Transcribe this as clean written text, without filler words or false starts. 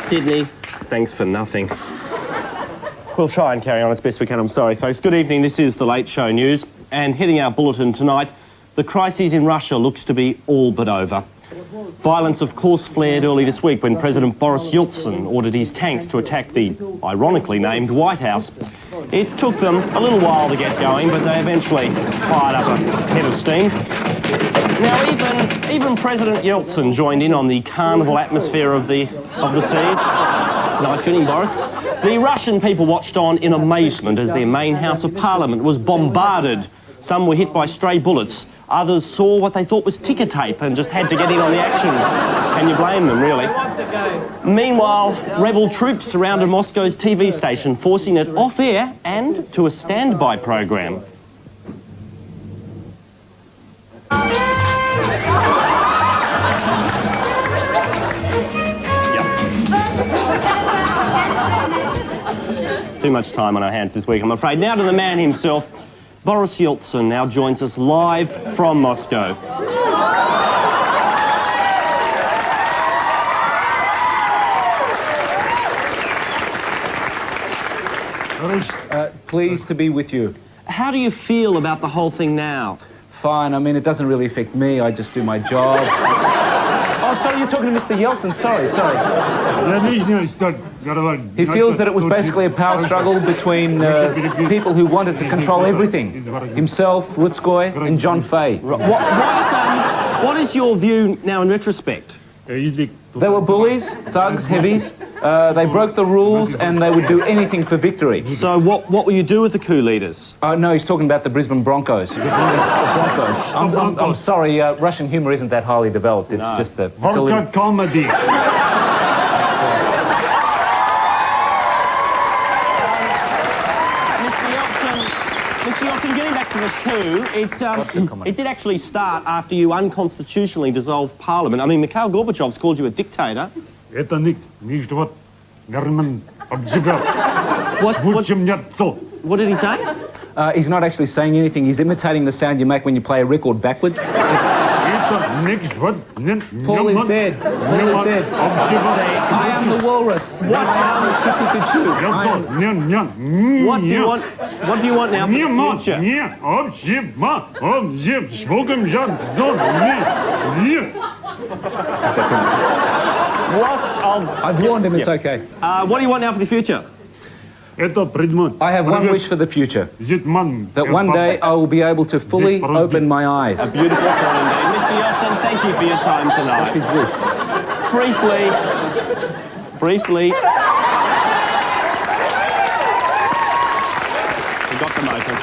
Sydney, thanks for nothing. We'll try and carry on as best we can. I'm sorry, folks. Good evening. This is The Late Show News. And hitting our bulletin tonight, the crisis in Russia looks to be all but over. Violence, of course, flared early this week when President Boris Yeltsin ordered his tanks to attack the ironically named White House. It took them a little while to get going, but they eventually fired up a head of steam. Now, even President Yeltsin joined in on the carnival atmosphere of the siege. Nice shooting, Boris. The Russian people watched on in amazement as their main House of Parliament was bombarded. Some were hit by stray bullets. Others saw what they thought was ticker tape and just had to get in on the action. Can you blame them, really? Meanwhile, rebel troops surrounded Moscow's TV station, forcing it off air and to a standby program. Too much time on our hands this week, I'm afraid. Now to the man himself. Boris Yeltsin now joins us live from Moscow. Pleased to be with you. How do you feel about the whole thing now? Fine. I mean, it doesn't really affect me. I just do my job. Oh, sorry, you're talking to Mr. Yeltsin. Sorry. He feels that it was basically a power struggle between people who wanted to control everything. Himself, Rutskoy, and John Fay. What is your view now in retrospect? They were bullies, thugs, heavies. They broke the rules and they would do anything for victory. So what will you do with the coup leaders? No, he's talking about the Brisbane Broncos. I'm sorry, Russian humour isn't that highly developed. It's just a... Vodka comedy. Mr. Yeltsin, getting back to the coup, it did actually start after you unconstitutionally dissolved Parliament. I mean, Mikhail Gorbachev's called you a dictator. What did he say? He's not actually saying anything. He's imitating the sound you make when you play a record backwards. Paul is dead. Paul is dead. I am the walrus. I am the Kippy. What do you want? What do you want now for the future? I've warned him. It's okay. What do you want now for the future? I have one wish for the future. That one day I will be able to fully open my eyes. A beautiful thought indeed. Mr. Yeltsin, thank you for your time tonight. That's his wish. Briefly. We got them open.